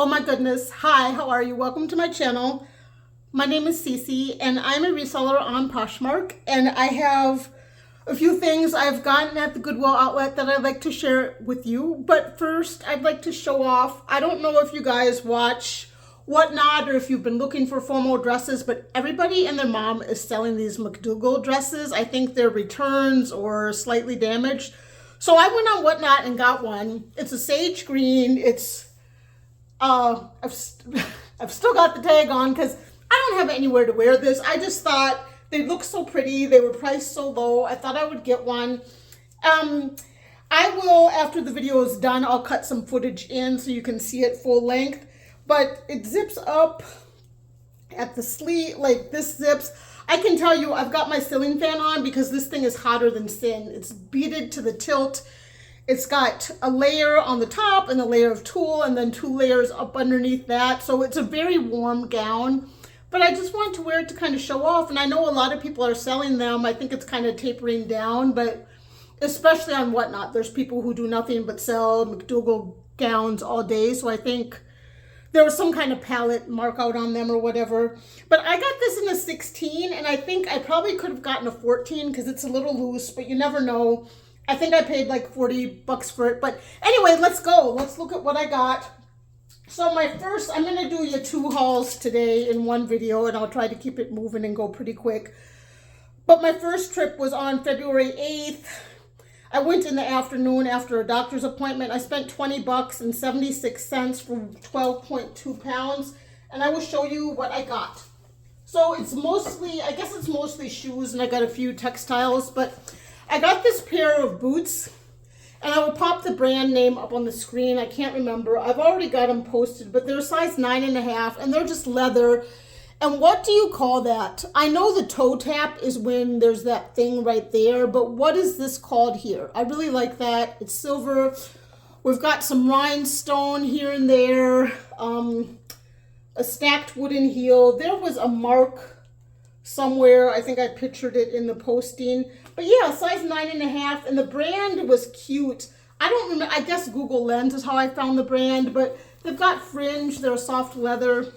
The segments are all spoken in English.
Oh my goodness. Hi, how are you? Welcome to my channel. My name is Cici and I'm a reseller on Poshmark, and I have a few things I've gotten at the Goodwill Outlet that I'd like to share with you. But first, I'd like to show off. I don't know if you guys watch Whatnot or if you've been looking for formal dresses, but everybody and their mom is selling these McDougal dresses. I think they're returns or slightly damaged. So I went on Whatnot and got one. It's a sage green. It's I've still got the tag on because I don't have anywhere to wear this. I just thought they look so pretty. They were priced so low. I thought I would get one. I will, after the video is done, I'll cut some footage in so you can see it full length. But it zips up at the sleeve, like this zips. I can tell you I've got my ceiling fan on because this thing is hotter than sin. It's beaded to the tilt. It's got a layer on the top and a layer of tulle and then 2 layers up underneath that. So it's a very warm gown, but I just wanted to wear it to kind of show off. And I know a lot of people are selling them. I think it's kind of tapering down, but especially on Whatnot, there's people who do nothing but sell McDougal gowns all day. So I think there was some kind of palette mark out on them or whatever. But I got this in a 16, and I think I probably could have gotten a 14 because it's a little loose, but you never know. I think I paid like 40 bucks for it. But anyway, let's go. Let's look at what I got. So I'm going to do you 2 hauls today in one video, and I'll try to keep it moving and go pretty quick. But my first trip was on February 8th. I went in the afternoon after a doctor's appointment. I spent 20 bucks and 76 cents for 12.2 pounds. And I will show you what I got. So it's mostly, I guess it's mostly shoes, and I got a few textiles, but I got this pair of boots, and I will pop the brand name up on the screen. I can't remember. I've already got them posted, but they're size 9.5, and they're just leather. And what do you call that? I know the toe tap is when there's that thing right there, but what is this called here? I really like that. It's silver. We've got some rhinestone here and there, a stacked wooden heel. There was a mark somewhere. I think I pictured it in the posting. But yeah, size 9.5, and the brand was cute. I don't remember, I guess Google Lens is how I found the brand, but they've got fringe, they're soft leather.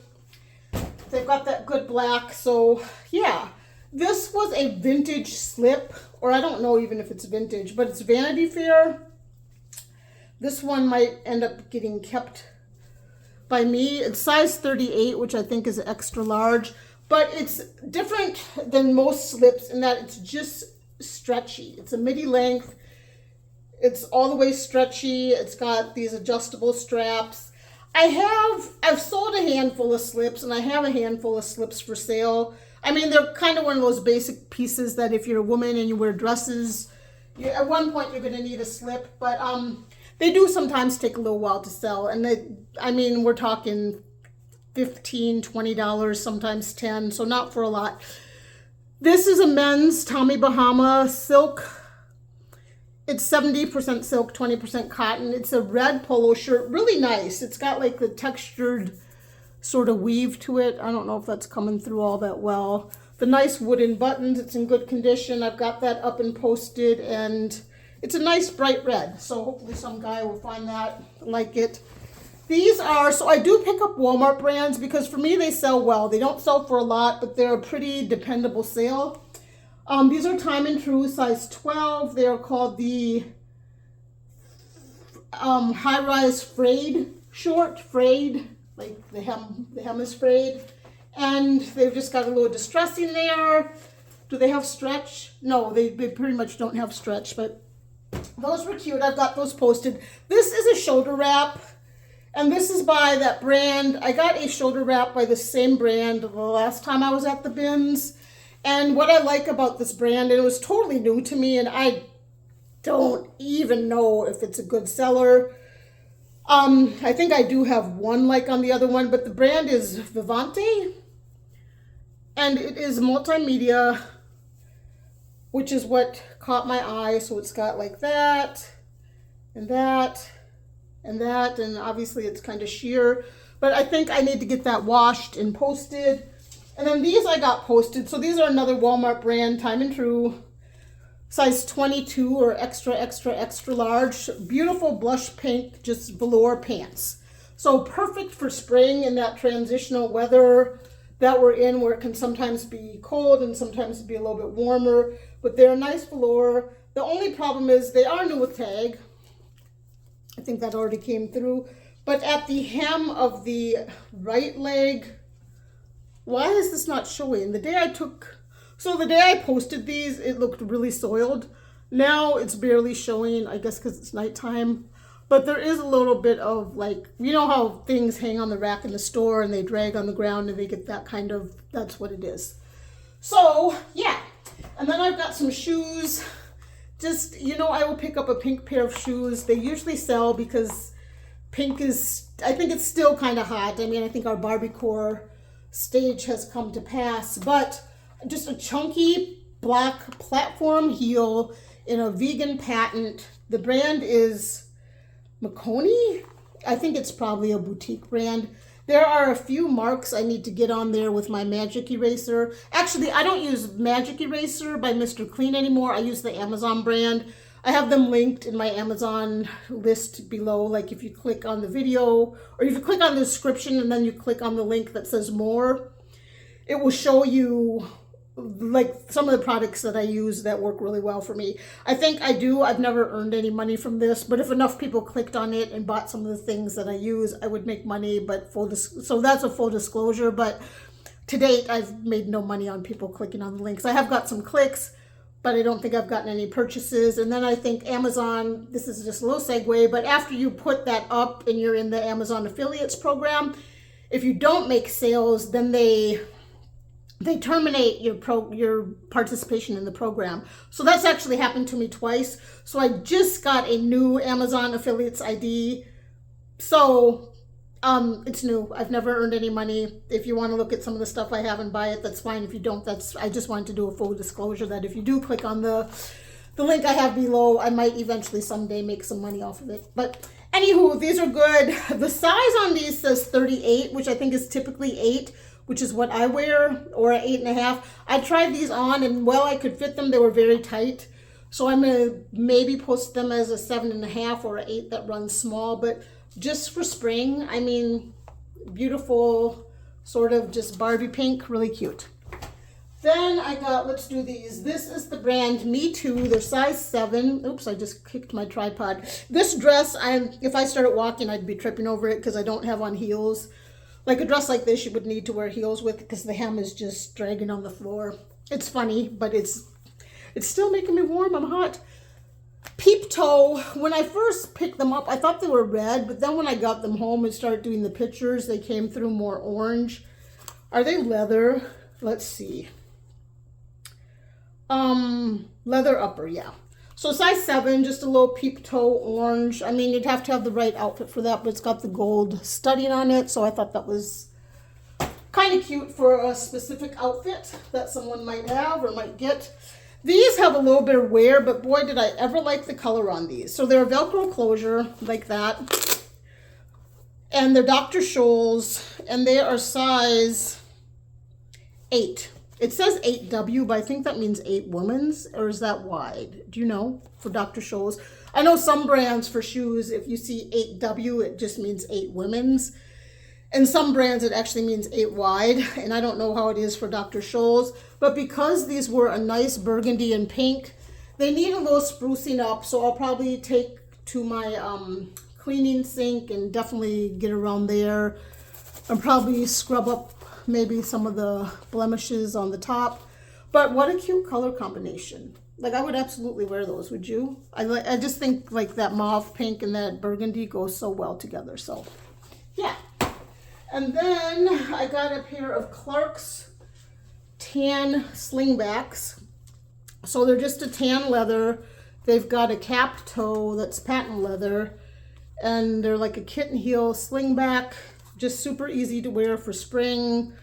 They've got that good black, so yeah. This was a vintage slip, or I don't know even if it's vintage, but it's Vanity Fair. This one might end up getting kept by me. It's size 38, which I think is extra large. But it's different than most slips in that it's just stretchy. It's a midi length. It's all the way stretchy. It's got these adjustable straps. I've sold a handful of slips, and I have a handful of slips for sale. I mean, they're kind of one of those basic pieces that if you're a woman and you wear dresses, at one point you're going to need a slip. But they do sometimes take a little while to sell. And I mean, we're talking $15, $20, sometimes $10, so not for a lot. This is a men's Tommy Bahama silk. It's 70% silk, 20% cotton. It's a red polo shirt, really nice. It's got like the textured sort of weave to it. I don't know if that's coming through all that well. The nice wooden buttons, it's in good condition. I've got that up and posted, and it's a nice bright red. So hopefully some guy will find that, like it. These are, so I do pick up Walmart brands because for me they sell well. They don't sell for a lot, but they're a pretty dependable sale. These are Time and True, size 12. They are called the high-rise frayed short, frayed, like the hem is frayed. And they've just got a little distressing there. Do they have stretch? No, they pretty much don't have stretch, but those were cute. I've got those posted. This is a shoulder wrap. And this is by that brand. I got a shoulder wrap by the same brand the last time I was at the bins. And what I like about this brand, and it was totally new to me, and I don't even know if it's a good seller. I think I do have one like on the other one, but the brand is Vivante. And it is multimedia, which is what caught my eye. So it's got like that, and that, and that, and obviously it's kind of sheer, but I think I need to get that washed and posted. And then these I got posted. So these are another Walmart brand, Time and True, size 22 or extra, extra, extra large. Beautiful blush pink, just velour pants. So perfect for spring in that transitional weather that we're in, where it can sometimes be cold and sometimes be a little bit warmer, but they're a nice velour. The only problem is they are new with tag. I think that already came through. But at the hem of the right leg, why is this not showing? The day I posted these, it looked really soiled. Now it's barely showing, I guess because it's nighttime. But there is a little bit of, like, you know how things hang on the rack in the store and they drag on the ground and they get that kind of, that's what it is. So, yeah. And then I've got some shoes. Just, you know, I will pick up a pink pair of shoes. They usually sell because pink is, I think it's still kind of hot. I mean, I think our Barbiecore stage has come to pass. But just a chunky black platform heel in a vegan patent. The brand is Makoni. I think it's probably a boutique brand. There are a few marks I need to get on there with my magic eraser. Actually, I don't use magic eraser by Mr. Clean anymore. I use the Amazon brand. I have them linked in my Amazon list below. Like if you click on the video, or if you click on the description and then you click on the link that says more, it will show you like some of the products that I use that work really well for me. I think I do. I've never earned any money from this, but if enough people clicked on it and bought some of the things that I use, I would make money. But so that's a full disclosure. But to date, I've made no money on people clicking on the links. I have got some clicks, but I don't think I've gotten any purchases. And then I think Amazon, this is just a little segue, but after you put that up and you're in the Amazon affiliates program, if you don't make sales, then they terminate your participation in the program. So that's actually happened to me twice. So I just got a new Amazon affiliates ID. So it's new. I've never earned any money. If you want to look at some of the stuff I have and buy it, that's fine. If you don't, I just wanted to do a full disclosure that if you do click on the link I have below, I might eventually someday make some money off of it. But anywho, these are good. The size on these says 38, which I think is typically 8. Which is what I wear, or an 8.5. I tried these on and while I could fit them, they were very tight. So I'm gonna maybe post them as a 7.5 or an 8 that runs small, but just for spring, I mean, beautiful, sort of just Barbie pink, really cute. Then I got, let's do these. This is the brand Me Too, they're size 7. Oops, I just kicked my tripod. This dress, if I started walking, I'd be tripping over it because I don't have on heels. Like a dress like this, you would need to wear heels with because the hem is just dragging on the floor. It's funny, but it's still making me warm. I'm hot. Peep toe. When I first picked them up, I thought they were red, but then when I got them home and started doing the pictures, they came through more orange. Are they leather? Let's see. Leather upper, yeah. So size 7, just a little peep toe orange. I mean, you'd have to have the right outfit for that, but it's got the gold studding on it. So I thought that was kind of cute for a specific outfit that someone might have or might get. These have a little bit of wear, but boy, did I ever like the color on these. So they're a Velcro closure like that. And they're Dr. Scholl's, and they are size 8. It says 8W, but I think that means 8 women's, or is that wide? Do you know, for Dr. Scholl's? I know some brands for shoes, if you see 8W, it just means 8 women's. And some brands, it actually means 8 wide, and I don't know how it is for Dr. Scholl's. But because these were a nice burgundy and pink, they need a little sprucing up, so I'll probably take to my cleaning sink and definitely get around there and probably scrub up maybe some of the blemishes on the top. But what a cute color combination. Like, I would absolutely wear those, would you? I just think like that mauve pink and that burgundy goes so well together. So yeah. And then I got a pair of Clark's tan slingbacks. So they're just a tan leather. They've got a cap toe that's patent leather, and they're like a kitten heel slingback. Just super easy to wear for spring.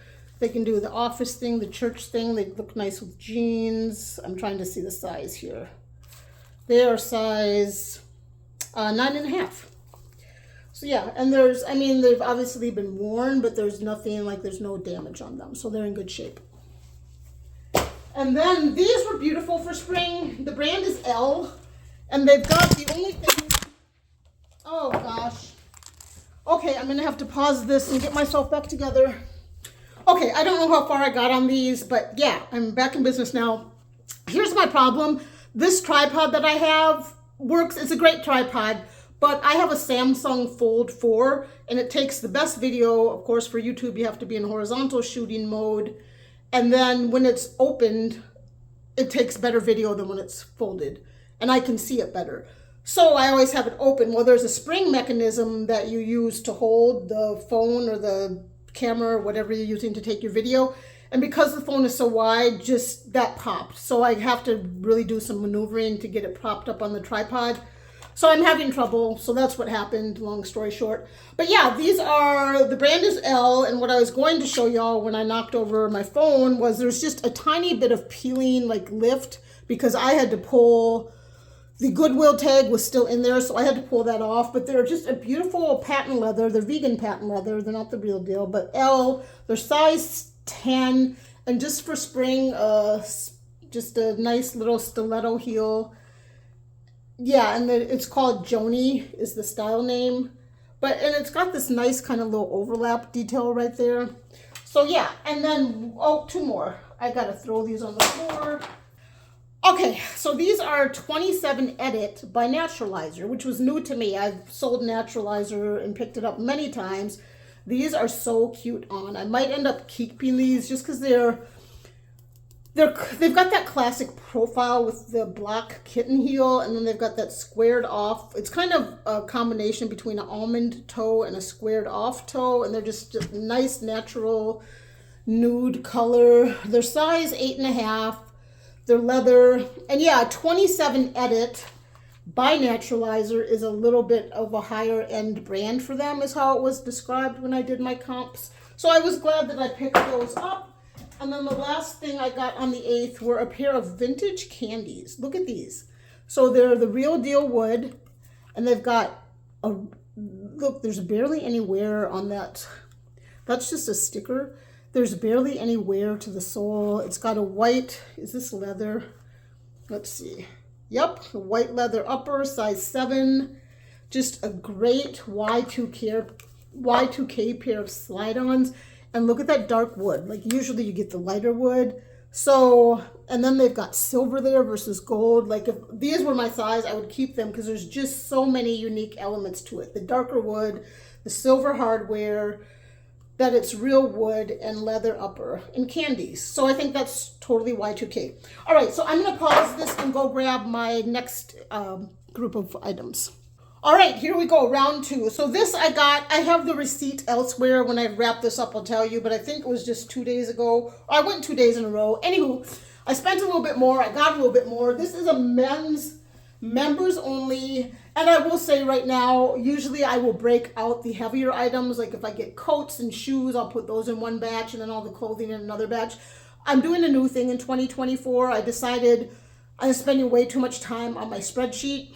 They can do the office thing, the church thing. They look nice with jeans. I'm trying to see the size here. They are size 9.5. So yeah, and there's, I mean, they've obviously been worn, but there's nothing, like there's no damage on them. So they're in good shape. And then these were beautiful for spring. The brand is Elle, and they've got the only thing, oh gosh. Okay, I'm gonna have to pause this and get myself back together. Okay, I don't know how far I got on these, but yeah, I'm back in business now. Here's my problem. This tripod that I have works, it's a great tripod, but I have a Samsung Fold 4 and it takes the best video. Of course, for YouTube, you have to be in horizontal shooting mode. And then when it's opened, it takes better video than when it's folded and I can see it better. So I always have it open. Well, there's a spring mechanism that you use to hold the phone or the camera or whatever you're using to take your video. And because the phone is so wide, just that popped. So I have to really do some maneuvering to get it propped up on the tripod. So I'm having trouble. So that's what happened, long story short. But yeah, these are, the brand is L. And what I was going to show y'all when I knocked over my phone was there's just a tiny bit of peeling, like lift, because I had to pull, the Goodwill tag was still in there, so I had to pull that off. But they're just a beautiful patent leather. They're vegan patent leather. They're not the real deal, but L, they're size 10, and just for spring, just a nice little stiletto heel. Yeah, and it's called Joni is the style name, and it's got this nice kind of little overlap detail right there. So yeah, and then two more. I gotta throw these on the floor. Okay, so these are 27 Edit by Naturalizer, which was new to me. I've sold Naturalizer and picked it up many times. These are so cute on. I might end up keeping these just because they've got that classic profile with the black kitten heel, and then they've got that squared off. It's kind of a combination between an almond toe and a squared off toe, and they're just nice natural nude color. They're size 8.5. They're leather, and yeah, 27 Edit by Naturalizer is a little bit of a higher end brand for them, is how it was described when I did my comps. So I was glad that I picked those up. And then the last thing I got on the 8th were a pair of vintage candies. Look at these. So they're the real deal wood, and they've got a, look, there's barely any wear on that. That's just a sticker. There's barely any wear to the sole. It's got a white, is this leather? Let's see. Yep, a white leather upper, size 7. Just a great Y2K pair of slide-ons. And look at that dark wood. Like usually you get the lighter wood. So, and then they've got silver there versus gold. Like if these were my size, I would keep them because there's just so many unique elements to it. The darker wood, the silver hardware, that it's real wood and leather upper and candies. So I think that's totally Y2K. All right, so I'm gonna pause this and go grab my next group of items. All right, here we go, round 2. So this I have the receipt elsewhere. When I wrap this up, I'll tell you, but I think it was just 2 days ago. I went 2 days in a row. Anywho, I spent a little bit more, I got a little bit more. This is a men's members only, and I will say right now, usually I will break out the heavier items. Like if I get coats and shoes, I'll put those in one batch and then all the clothing in another batch. I'm doing a new thing in 2024. I decided I'm spending way too much time on my spreadsheet.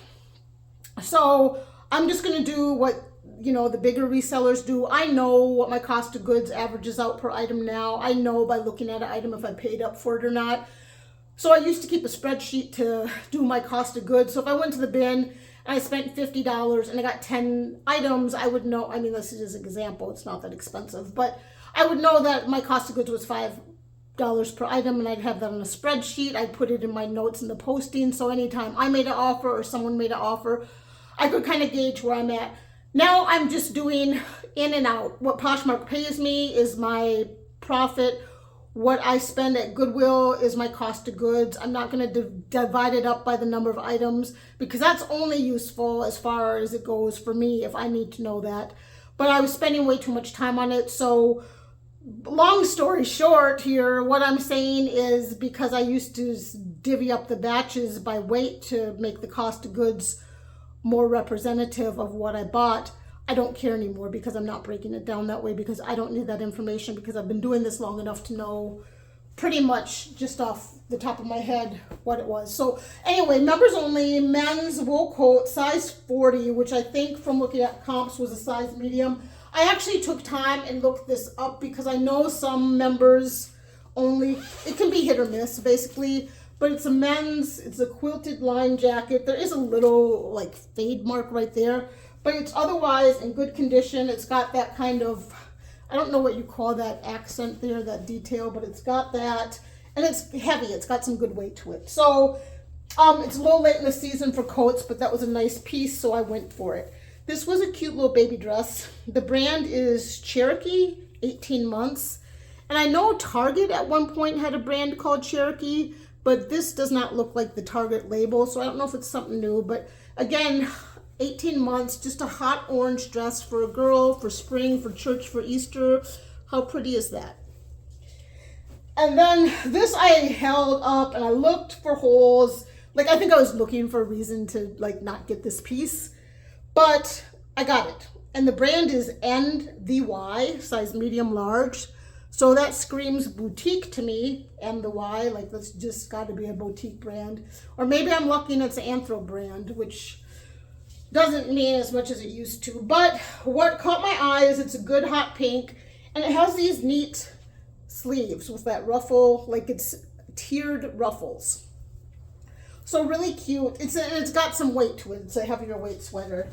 So I'm just going to do what, the bigger resellers do. I know what my cost of goods averages out per item now. I know by looking at an item if I paid up for it or not. So I used to keep a spreadsheet to do my cost of goods. So if I went to the bin and I spent $50 and I got 10 items, I would know, this is just an example, it's not that expensive, but I would know that my cost of goods was $5 per item, and I'd have that on a spreadsheet. I'd put it in my notes in the posting. So anytime I made an offer or someone made an offer, I could kind of gauge where I'm at. Now I'm just doing in and out. What Poshmark pays me is my profit. What I spend at Goodwill is my cost of goods. I'm not going to divide it up by the number of items because that's only useful as far as it goes for me if I need to know that. But I was spending way too much time on it. So long story short here, what I'm saying is because I used to divvy up the batches by weight to make the cost of goods more representative of what I bought, I don't care anymore because I'm not breaking it down that way because I don't need that information because I've been doing this long enough to know pretty much just off the top of my head what it was. So anyway, members only, men's wool coat, size 40, which I think from looking at comps was a size medium. I actually took time and looked this up because I know some members only, it can be hit or miss basically, but it's a men's, it's a quilted line jacket. There is a little like fade mark right there, but it's otherwise in good condition. It's got that kind of, I don't know what you call that accent there, that detail, but it's got that, and it's heavy. It's got some good weight to it. So it's a little late in the season for coats, but that was a nice piece, so I went for it. This was a cute little baby dress. The brand is Cherokee, 18 months. And I know Target at one point had a brand called Cherokee, but this does not look like the Target label, so I don't know if it's something new. But again, 18 months, just a hot orange dress for a girl, for spring, for church, for Easter. How pretty is that? And then this I held up and I looked for holes. Like, I think I was looking for a reason to like not get this piece, but I got it. And the brand is NDY, size medium large. So that screams boutique to me, and the Y, like that's just got to be a boutique brand. Or maybe I'm lucky and it's an Anthro brand, which doesn't mean as much as it used to. But what caught my eye is it's a good hot pink, and it has these neat sleeves with that ruffle, like it's tiered ruffles. So really cute. It's got some weight to it. It's a heavier weight sweater.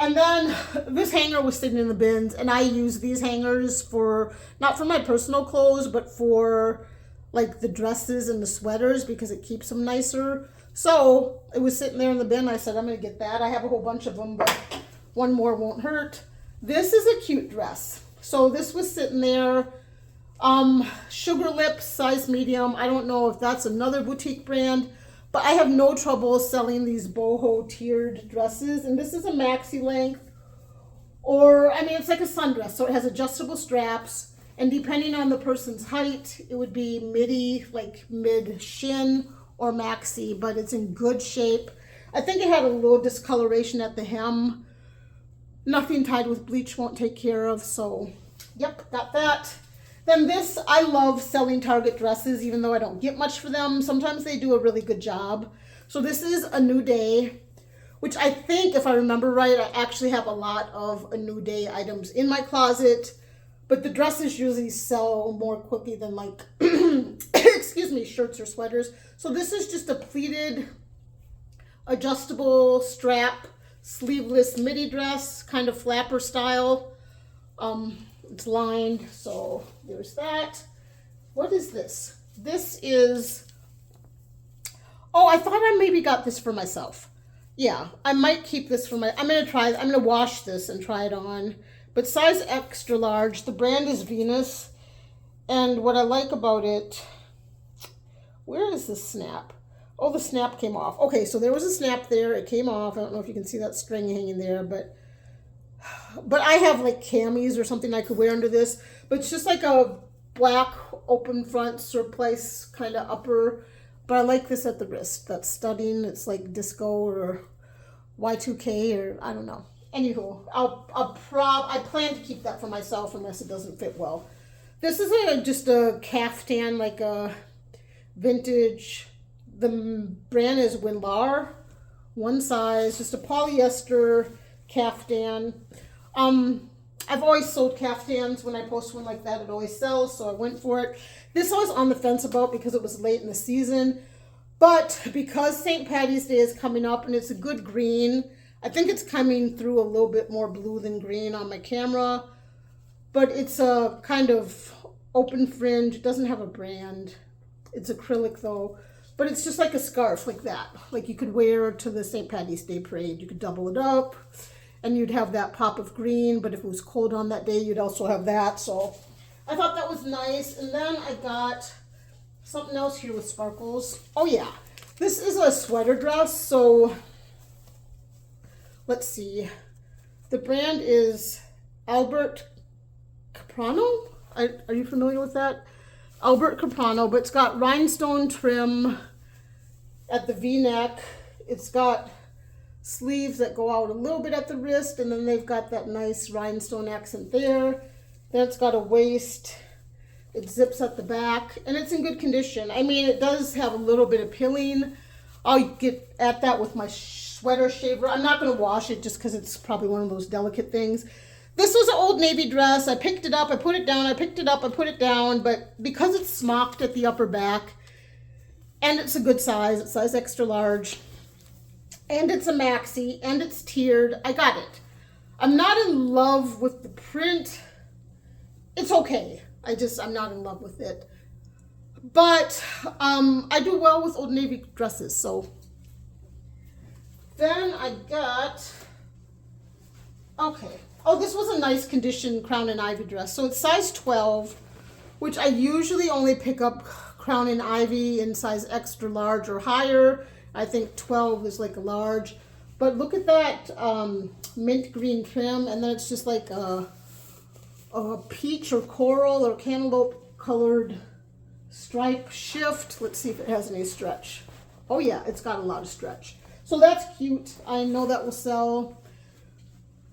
And then this hanger was sitting in the bins, and I use these hangers for, not for my personal clothes, but for like the dresses and the sweaters because it keeps them nicer. So it was sitting there in the bin. I said, I'm going to get that. I have a whole bunch of them, but one more won't hurt. This is a cute dress. So this was sitting there. Sugar Lips, size medium. I don't know if that's another boutique brand, but I have no trouble selling these boho tiered dresses. And this is a maxi length, or I mean, it's like a sundress. So it has adjustable straps, and depending on the person's height, it would be midi, like mid shin, or maxi, but it's in good shape. I think it had a little discoloration at the hem. Nothing tied with bleach won't take care of. So yep, got that. Then this, I love selling Target dresses, even though I don't get much for them. Sometimes they do a really good job. So this is A New Day, which I think, if I remember right, I actually have a lot of A New Day items in my closet. But the dresses usually sell more quickly than like, excuse me, shirts or sweaters. So this is just a pleated, adjustable strap, sleeveless midi dress, kind of flapper style. It's lined, so there's that. What is this? This is, oh, I thought I maybe got this for myself. Yeah, I might keep this for I'm gonna wash this and try it on. But size extra large, the brand is Venus. And what I like about it, where is the snap? Oh, the snap came off. Okay, so there was a snap there, it came off. I don't know if you can see that string hanging there, but I have like camis or something I could wear under this, but it's just like a black open front surplice kind of upper, but I like this at the wrist. That's studding. It's like disco or Y2K or I don't know. Anywho, I plan to keep that for myself unless it doesn't fit well. This is just a caftan, like a vintage. The brand is Winlar, one size, just a polyester caftan. I've always sold caftans. When I post one like that, it always sells, so I went for it. This I was on the fence about because it was late in the season, but because St. Patty's Day is coming up and it's a good green, I think it's coming through a little bit more blue than green on my camera, but it's a kind of open fringe. It doesn't have a brand. It's acrylic though, but it's just like a scarf like that. Like you could wear to the St. Patty's Day parade. You could double it up and you'd have that pop of green, but if it was cold on that day, you'd also have that. So I thought that was nice. And then I got something else here with sparkles. Oh yeah, this is a sweater dress. So let's see. The brand is Albert Caprano. Are you familiar with that? Albert Caprano, but it's got rhinestone trim at the V-neck. It's got sleeves that go out a little bit at the wrist, and then they've got that nice rhinestone accent there. Then it's got a waist. It zips at the back, and it's in good condition. I mean, it does have a little bit of pilling. I'll get at that with my sweater shaver. I'm not going to wash it just because it's probably one of those delicate things. This was an Old Navy dress. I picked it up, I put it down, I picked it up, I put it down, but because it's smocked at the upper back, and it's a good size, it's size extra large, and it's a maxi, and it's tiered. I got it. I'm not in love with the print. It's okay. I'm not in love with it. But I do well with Old Navy dresses, so. Then I got, okay. Oh, this was a nice condition Crown and Ivy dress. So it's size 12, which I usually only pick up Crown and Ivy in size extra large or higher. I think 12 is like a large. But look at that mint green trim, and then it's just like a peach or coral or cantaloupe colored stripe shift. Let's see if it has any stretch. Oh yeah, it's got a lot of stretch. So that's cute. I know that will sell.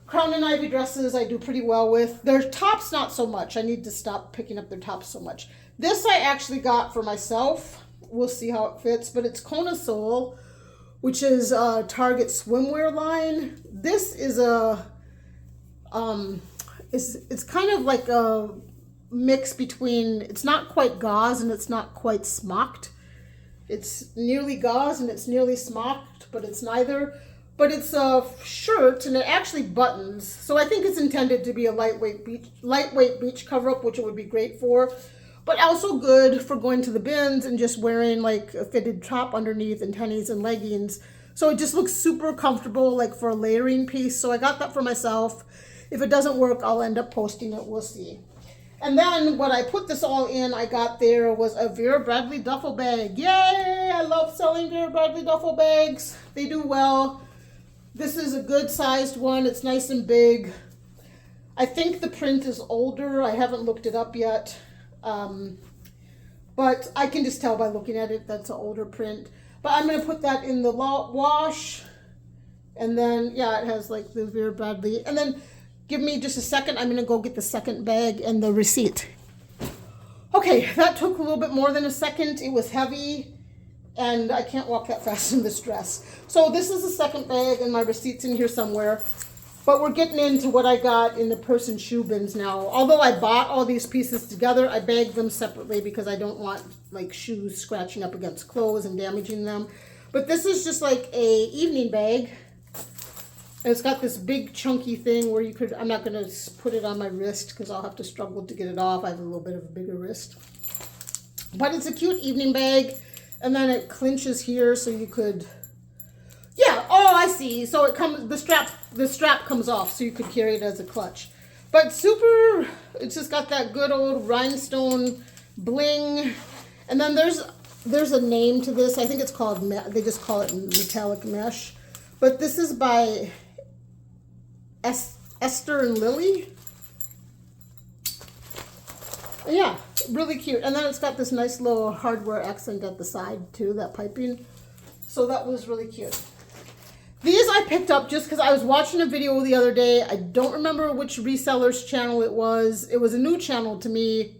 Crown and Ivy dresses I do pretty well with. Their tops not so much. I need to stop picking up their tops so much. This I actually got for myself. We'll see how it fits, but it's Kona Soul, which is a Target swimwear line. This is it's kind of like a mix between, it's not quite gauze and it's not quite smocked. It's nearly gauze and it's nearly smocked, but it's neither. But it's a shirt and it actually buttons. So I think it's intended to be a lightweight beach cover-up, which it would be great for. But also good for going to the bins and just wearing like a fitted top underneath and tennies and leggings. So it just looks super comfortable, like for a layering piece. So I got that for myself. If it doesn't work, I'll end up posting it. We'll see. And then what I put this all in, I got there was a Vera Bradley duffel bag. Yay! I love selling Vera Bradley duffel bags. They do well. This is a good sized one. It's nice and big. I think the print is older. I haven't looked it up yet. But I can just tell by looking at it that's an older print. But I'm going to put that in the wash. And then, yeah, it has like the Vera Bradley. And then give me just a second. I'm going to go get the second bag and the receipt. Okay, that took a little bit more than a second. It was heavy. And I can't walk that fast in this dress. So this is the second bag and my receipt's in here somewhere. But we're getting into what I got in the purse and shoe bins now. Although I bought all these pieces together, I bagged them separately because I don't want like shoes scratching up against clothes and damaging them. But this is just like a evening bag. And it's got this big chunky thing where you could, I'm not going to put it on my wrist because I'll have to struggle to get it off. I have a little bit of a bigger wrist. But it's a cute evening bag. And then it clinches here so you could, yeah, oh, I see. So it comes, the strap comes off so you could carry it as a clutch. But super, it's just got that good old rhinestone bling. And then there's a name to this. I think it's called, they just call it metallic mesh. But this is by Esther and Lily. Yeah, really cute. And then it's got this nice little hardware accent at the side too, that piping. So that was really cute. These I picked up just because I was watching a video the other day. I don't remember which reseller's channel it was. It was a new channel to me.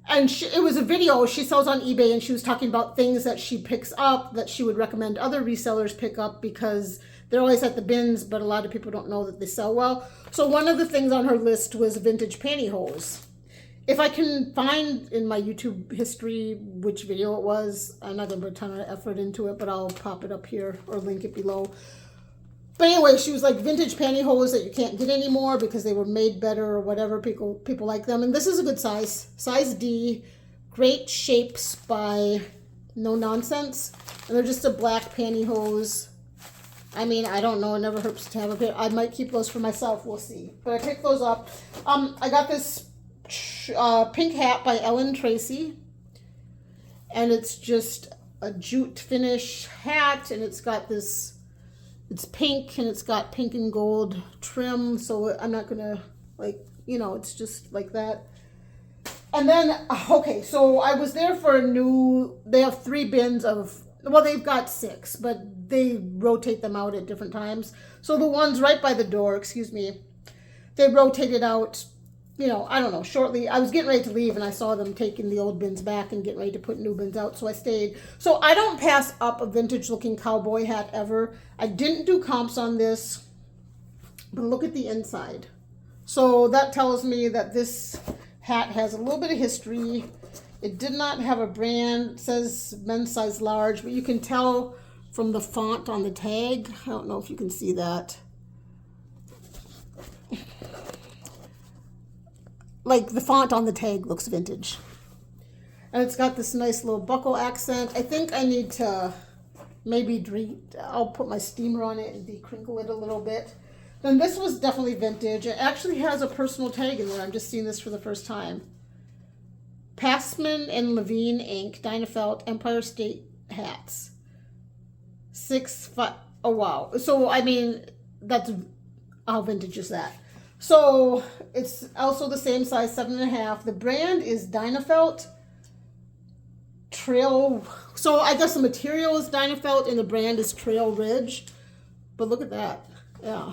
And it was a video she sells on eBay, and she was talking about things that she picks up that she would recommend other resellers pick up because they're always at the bins, but a lot of people don't know that they sell well. So one of the things on her list was vintage pantyhose. If I can find in my YouTube history which video it was, I'm not going to put a ton of effort into it, but I'll pop it up here or link it below. But anyway, she was like vintage pantyhose that you can't get anymore because they were made better or whatever. People like them. And this is a good size. Size D. Great shapes by No Nonsense. And they're just a black pantyhose. I mean, I don't know. It never hurts to have a pair. I might keep those for myself. We'll see. But I picked those up. I got this pink hat by Ellen Tracy, and it's just a jute finish hat, and it's got this, it's pink and it's got pink and gold trim, so I'm not gonna, like, you know, it's just like that. And then okay, so I was there for a new, they have 3 bins of, well, they've got 6, but they rotate them out at different times. So the ones right by the door, excuse me, they rotated out, you know, I don't know, shortly. I was getting ready to leave and I saw them taking the old bins back and getting ready to put new bins out, so I stayed. So I don't pass up a vintage looking cowboy hat ever. I didn't do comps on this, but look at the inside. So that tells me that this hat has a little bit of history. It did not have a brand. It says men's size large, but you can tell from the font on the tag. I don't know if you can see that. Like the font on the tag looks vintage. And it's got this nice little buckle accent. I think I need to maybe I'll put my steamer on it and decrinkle it a little bit. Then this was definitely vintage. It actually has a personal tag in there. I'm just seeing this for the first time. Passman and Levine Inc. Dynafelt Empire State hats. 6'5". Oh wow. So I mean, that's how vintage is that? So it's also the same size, 7.5. The brand is Dynafelt Trail. So I guess the material is Dynafelt and the brand is Trail Ridge. But look at that. Yeah.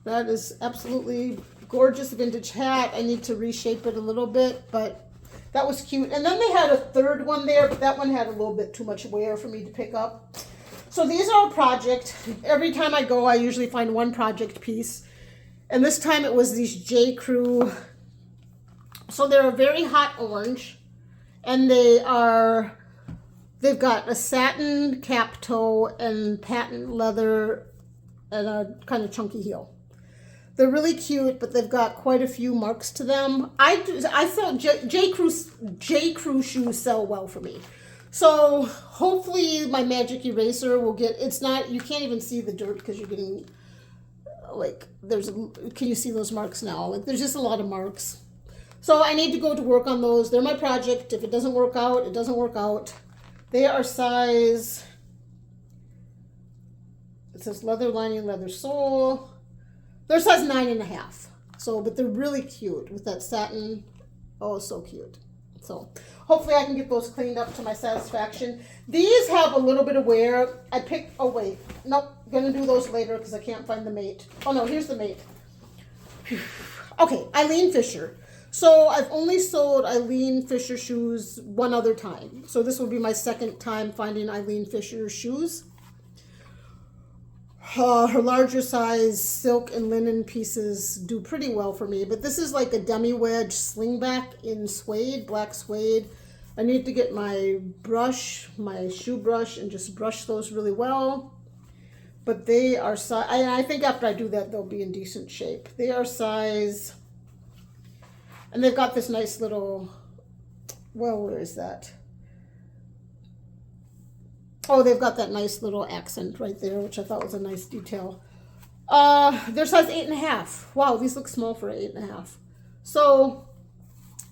That is absolutely gorgeous vintage hat. I need to reshape it a little bit, but that was cute. And then they had a third one there, but that one had a little bit too much wear for me to pick up. So these are a project. Every time I go, I usually find one project piece. And this time it was these J. Crew. So they're a very hot orange. And they've got a satin cap toe and patent leather and a kind of chunky heel. They're really cute, but they've got quite a few marks to them. I thought J. Crew shoes sell well for me. So hopefully my magic eraser will get, it's not, you can't even see the dirt because you're getting, like, can you see those marks now? Like, there's just a lot of marks. So I need to go to work on those. They're my project. If it doesn't work out, it doesn't work out. They are size, it says leather lining, leather sole. They're size 9.5. So, but they're really cute with that satin. Oh, so cute. So hopefully I can get those cleaned up to my satisfaction. These have a little bit of wear. I picked, oh wait, nope, gonna do those later because I can't find the mate. Oh no, here's the mate. Okay, Eileen Fisher. So I've only sold Eileen Fisher shoes one other time. So this will be my second time finding Eileen Fisher shoes. Her larger size silk and linen pieces do pretty well for me, but this is like a demi wedge slingback in suede, black suede. I need to get my brush, my shoe brush, and just brush those really well. But they are size, I think after I do that, they'll be in decent shape. They are size, and they've got this nice little, well, where is that? Oh, they've got that nice little accent right there, which I thought was a nice detail. They're size 8.5. Wow, these look small for 8.5. So,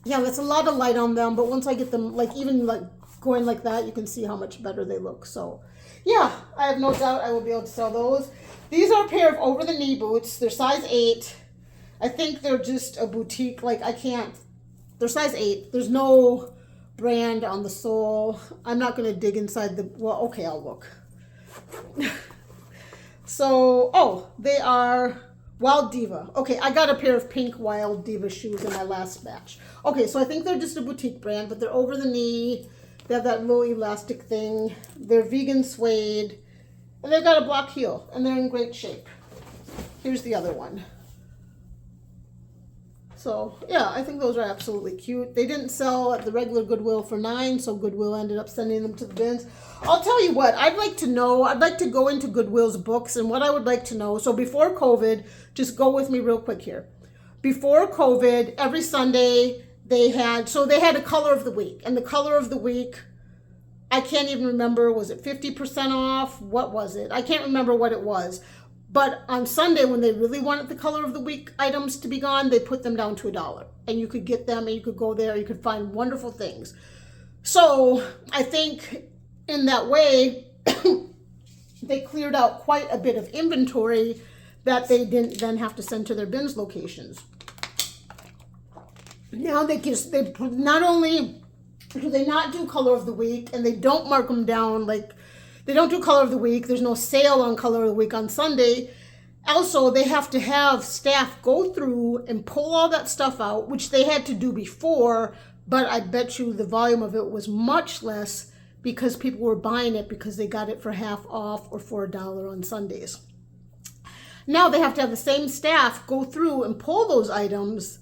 yeah, that's a lot of light on them, but once I get them, like, even like going like that, you can see how much better they look. So, yeah, I have no doubt I will be able to sell those. These are a pair of over-the-knee boots. They're size 8. I think they're just a boutique. Like, they're size 8. There's no brand on the sole. I'm not going to dig inside the, well, okay, I'll look. So, oh, they are Wild Diva. Okay, I got a pair of pink Wild Diva shoes in my last batch. Okay, so I think they're just a boutique brand, but they're over the knee. They have that little elastic thing. They're vegan suede, and they've got a block heel, and they're in great shape. Here's the other one. So, yeah, I think those are absolutely cute. They didn't sell at the regular Goodwill for $9, so Goodwill ended up sending them to the bins. I'll tell you what, I'd like to go into Goodwill's books, and what I would like to know, so before COVID, just go with me real quick here. Before COVID, every Sunday, they had a color of the week, and the color of the week, I can't even remember, was it 50% off? What was it? I can't remember what it was. But on Sunday, when they really wanted the color of the week items to be gone, they put them down to $1. And you could get them, and you could go there, you could find wonderful things. So I think in that way, they cleared out quite a bit of inventory that they didn't then have to send to their bins locations. Now they not only do they not do color of the week, and they don't mark them down, like, they don't do color of the week. There's no sale on color of the week on Sunday. Also, they have to have staff go through and pull all that stuff out, which they had to do before, but I bet you the volume of it was much less because people were buying it because they got it for half off or for $1 on Sundays. Now they have to have the same staff go through and pull those items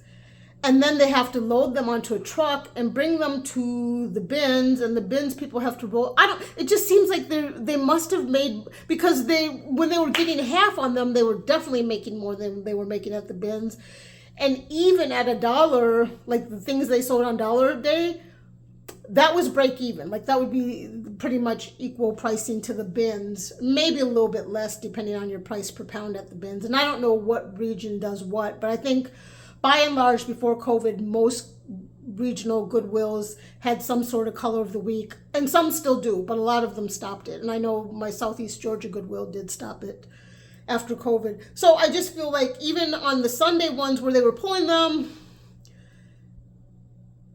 and then they have to load them onto a truck and bring them to the bins, and the bins people have to roll. It just seems like they must have made, because when they were getting half on them, they were definitely making more than they were making at the bins. And even at $1, like the things they sold on $1 a day, that was break even. Like that would be pretty much equal pricing to the bins, maybe a little bit less depending on your price per pound at the bins. And I don't know what region does what, but I think by and large before COVID, most regional Goodwills had some sort of color of the week, and some still do, but a lot of them stopped it. And I know my Southeast Georgia Goodwill did stop it after COVID. So I just feel like even on the Sunday ones where they were pulling them,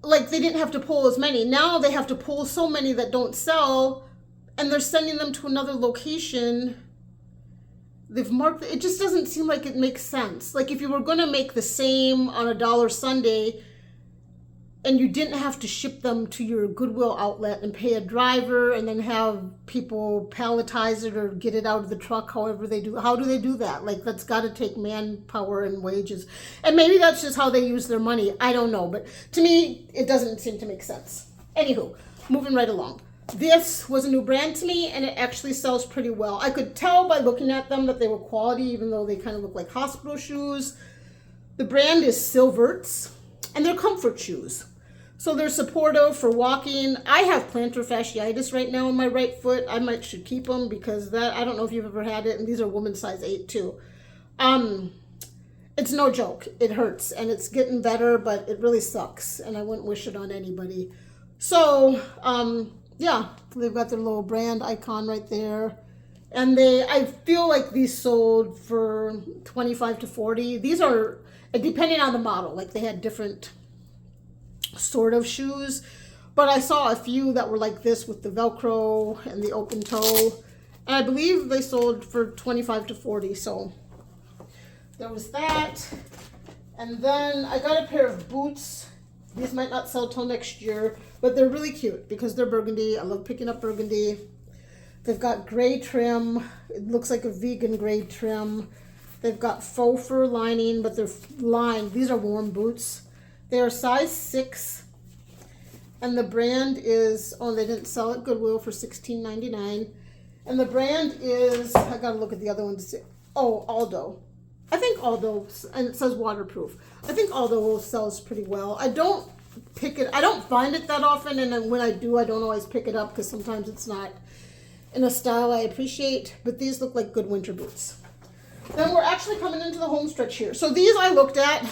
like they didn't have to pull as many. Now they have to pull so many that don't sell, and they're sending them to another location. They've marked it. Just doesn't seem like it makes sense. Like if you were going to make the same on $1 Sunday and you didn't have to ship them to your Goodwill outlet and pay a driver and then have people palletize it or get it out of the truck, however they do. How do they do that? Like that's got to take manpower and wages. And maybe that's just how they use their money. I don't know. But to me, it doesn't seem to make sense. Anywho, moving right along. This was a new brand to me, and it actually sells pretty well. I could tell by looking at them that they were quality, even though they kind of look like hospital shoes. The brand is Silverts, and they're comfort shoes. So they're supportive for walking. I have plantar fasciitis right now in my right foot. I should keep them because I don't know if you've ever had it, and these are woman size 8 too. It's no joke. It hurts, and it's getting better, but it really sucks, and I wouldn't wish it on anybody. So, yeah, they've got their little brand icon right there. And I feel like these sold for 25 to 40. These are, depending on the model, like they had different sort of shoes. But I saw a few that were like this with the Velcro and the open toe. And I believe they sold for 25 to 40. So there was that. And then I got a pair of boots. These might not sell till next year, but they're really cute because they're burgundy. I love picking up burgundy. They've got gray trim. It looks like a vegan gray trim. They've got faux fur lining, but they're lined. These are warm boots. They are size 6. And the brand is, they didn't sell at Goodwill for $16.99. And the brand is, I gotta look at the other one to see. Oh, Aldo. I think Aldo, and it says waterproof. I think Aldo sells pretty well. I don't find it that often, and then when I do, I don't always pick it up because sometimes it's not in a style I appreciate, but these look like good winter boots. Then we're actually coming into the home stretch here. So these I looked at.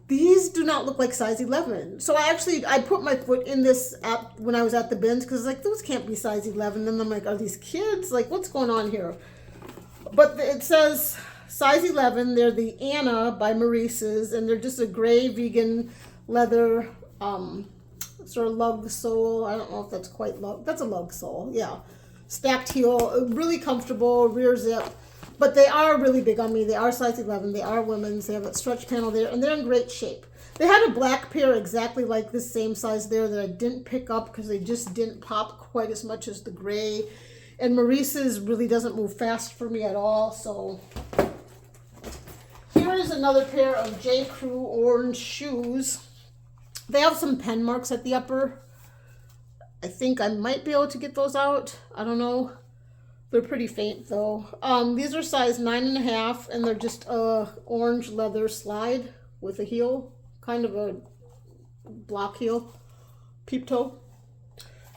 These do not look like size 11. So I put my foot in this app when I was at the bins because like, those can't be size 11. Then I'm like, are these kids? Like, what's going on here? But it says size 11. They're the Anna by Maurice's, and they're just a gray vegan leather sort of lug sole. I don't know if that's quite lug. That's a lug sole, yeah. Stacked heel, really comfortable, rear zip. But they are really big on me. They are size 11. They are women's. They have a stretch panel there, and they're in great shape. They had a black pair exactly like this same size there that I didn't pick up because they just didn't pop quite as much as the gray. And Maurice's really doesn't move fast for me at all, so here is another pair of J. Crew orange shoes. They have some pen marks at the upper. I think I might be able to get those out. I don't know. They're pretty faint though. These are size 9.5, and they're just a orange leather slide with a heel, kind of a block heel, peep toe.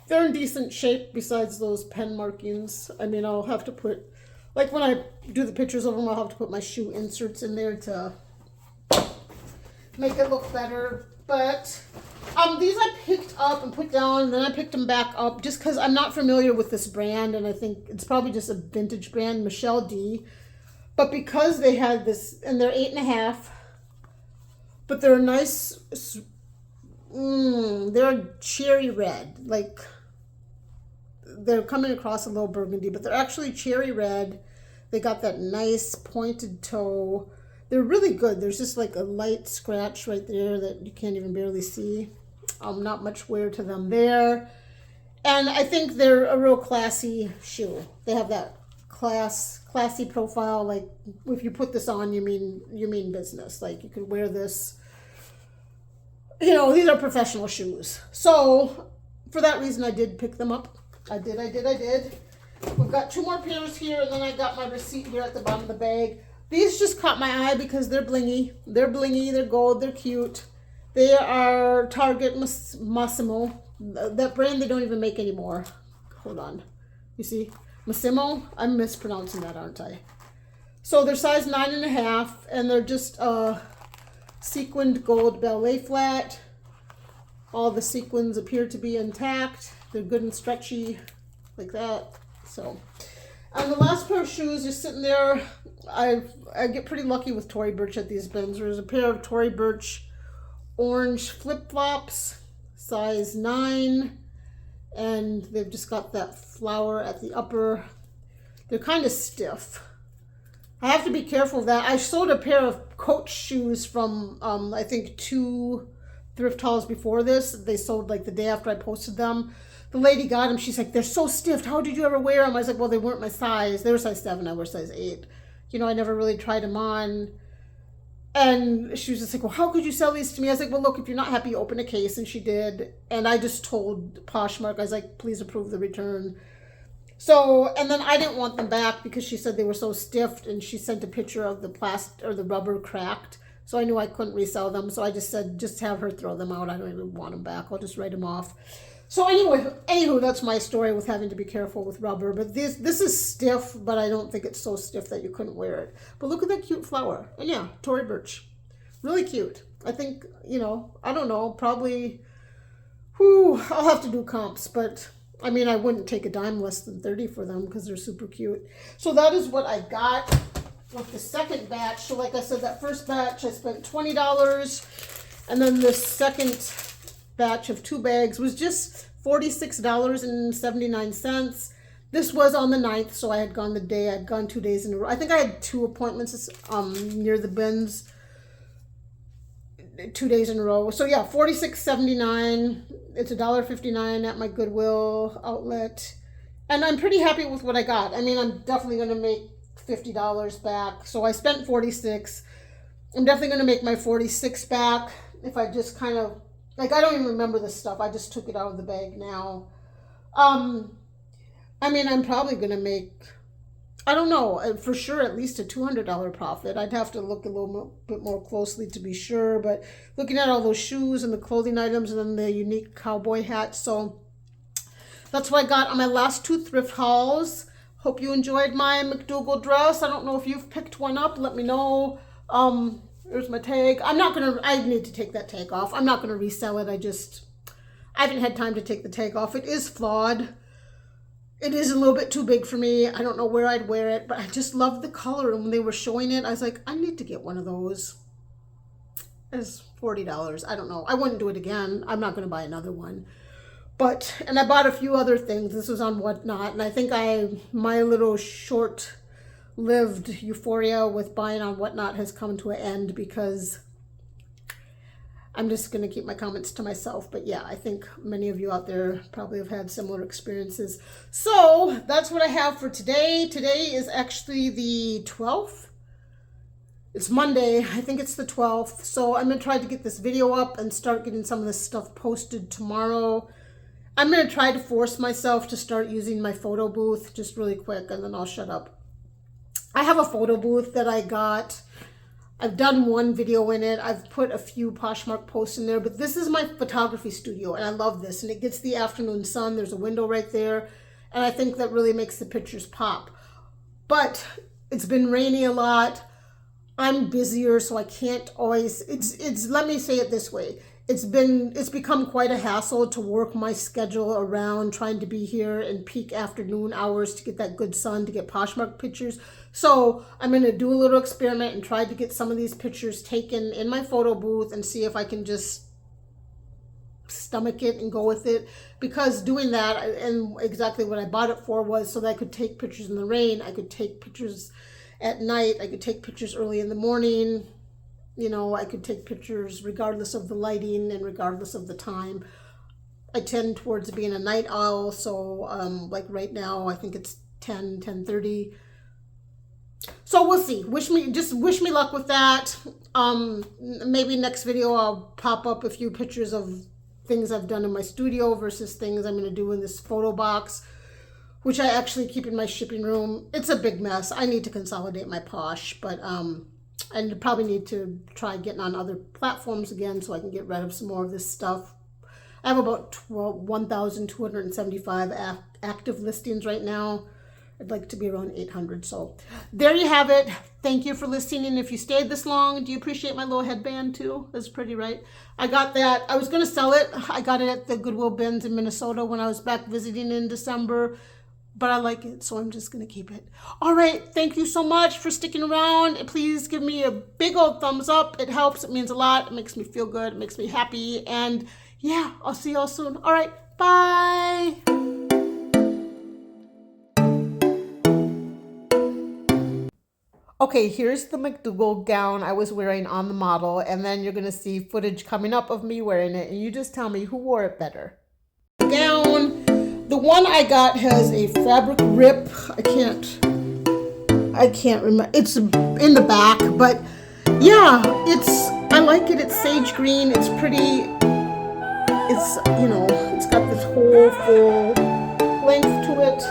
They're in decent shape besides those pen markings. I mean, I'll have to put, like when I do the pictures of them, I'll have to put my shoe inserts in there to make it look better. But these I picked up and put down, and then I picked them back up just because I'm not familiar with this brand, and I think it's probably just a vintage brand, Michelle D. But because they had this, and they're 8.5, but they're a nice, they're cherry red, like they're coming across a little burgundy, but they're actually cherry red. They got that nice pointed toe. They're really good. There's just like a light scratch right there that you can't even barely see. Not much wear to them there. And I think they're a real classy shoe. They have that classy profile. Like if you put this on, you mean business. Like you could wear this you know, these are professional shoes. So for that reason, I did pick them up. I did. We've got 2 more pairs here, and then I got my receipt here at the bottom of the bag. These just caught my eye because they're blingy. They're blingy, they're gold, they're cute. They are Target Massimo. That brand they don't even make anymore. Hold on. You see? Massimo? I'm mispronouncing that, aren't I? So they're size 9.5, and they're just sequined gold ballet flat. All the sequins appear to be intact. They're good and stretchy, like that. So, and the last pair of shoes is sitting there. I get pretty lucky with Tory Burch at these bins. There's a pair of Tory Burch orange flip-flops, size 9, and they've just got that flower at the upper. They're kind of stiff. I have to be careful of that. I sold a pair of Coach shoes from, I think 2 thrift hauls before this. They sold like the day after I posted them. The lady got them. She's like, they're so stiff. How did you ever wear them? I was like, well, they weren't my size. They were size 7. I wear size 8. You know, I never really tried them on. And she was just like, well, how could you sell these to me? I was like, well, look, if you're not happy, open a case. And she did. And I just told Poshmark, I was like, please approve the return. So, and then I didn't want them back because she said they were so stiff, and she sent a picture of the plastic or the rubber cracked. So I knew I couldn't resell them. So I just said, just have her throw them out. I don't even want them back. I'll just write them off. So anyway, anywho, that's my story with having to be careful with rubber. But this is stiff, but I don't think it's so stiff that you couldn't wear it. But look at that cute flower. And yeah, Tory Burch. Really cute. I think, you know, I don't know, probably, I'll have to do comps. But, I mean, I wouldn't take a dime less than 30 for them because they're super cute. So that is what I got with the second batch. So like I said, that first batch, I spent $20. And then the second batch of 2 bags was just $46.79. This was on the 9th, so I had gone 2 days in a row. I think I had 2 appointments near the bins 2 days in a row. So yeah, $46.79. It's $1.59 at my Goodwill outlet. And I'm pretty happy with what I got. I mean, I'm definitely going to make $50 back. So I spent $46. I'm definitely going to make my $46 back if I just kind of, like, I don't even remember this stuff. I just took it out of the bag now. I mean, I'm probably going to make, I don't know, for sure at least a $200 profit. I'd have to look a little bit more closely to be sure. But looking at all those shoes and the clothing items and then the unique cowboy hat. So that's what I got on my last 2 thrift hauls. Hope you enjoyed my McDougal dress. I don't know if you've picked one up. Let me know. There's my tag. I need to take that tag off. I'm not going to resell it. I haven't had time to take the tag off. It is flawed. It is a little bit too big for me. I don't know where I'd wear it, but I just love the color. And when they were showing it, I was like, I need to get one of those. It's $40. I don't know. I wouldn't do it again. I'm not going to buy another one. But, and I bought a few other things. This was on Whatnot. And I think my little short-lived euphoria with buying on Whatnot has come to an end because I'm just going to keep my comments to myself. But yeah, I think many of you out there probably have had similar experiences. So that's what I have for today. Today is actually the 12th. It's Monday. I think it's the 12th. So I'm going to try to get this video up and start getting some of this stuff posted tomorrow. I'm going to try to force myself to start using my photo booth just really quick, and then I'll shut up. I have a photo booth that I got. I've done one video in it. I've put a few Poshmark posts in there, but this is my photography studio, and I love this. And it gets the afternoon sun. There's a window right there, and I think that really makes the pictures pop. But it's been rainy a lot. I'm busier, so I can't always, let me say it this way. It's become quite a hassle to work my schedule around trying to be here in peak afternoon hours to get that good sun, to get Poshmark pictures. So I'm going to do a little experiment and try to get some of these pictures taken in my photo booth and see if I can just stomach it and go with it. Because doing that, and exactly what I bought it for, was so that I could take pictures in the rain. I could take pictures at night. I could take pictures early in the morning. You know, I could take pictures regardless of the lighting and regardless of the time. I tend towards being a night owl, so like right now, I think it's 10:30. So So we'll see. Wish me luck with that. Maybe next video I'll pop up a few pictures of things I've done in my studio versus things I'm going to do in this photo box, which I actually keep in my shipping room. It's a big mess. I need to consolidate my Posh, but I probably need to try getting on other platforms again so I can get rid of some more of this stuff. I have about 1,275 active listings right now. I'd like to be around 800. So there you have it. Thank you for listening. If you stayed this long, do you appreciate my little headband too? That's pretty, right? I got that. I was going to sell it. I got it at the Goodwill bins in Minnesota when I was back visiting in December. But I like it, so I'm just going to keep it. All right. Thank you so much for sticking around. Please give me a big old thumbs up. It helps. It means a lot. It makes me feel good. It makes me happy. And yeah, I'll see y'all soon. All right. Bye. Okay, here's the McDougall gown I was wearing on the model, and then you're going to see footage coming up of me wearing it, and you just tell me who wore it better. Gown, the one I got has a fabric rip. I can't remember. It's in the back, but yeah, I like it. It's sage green. It's pretty. It's, it's got this whole full length to it.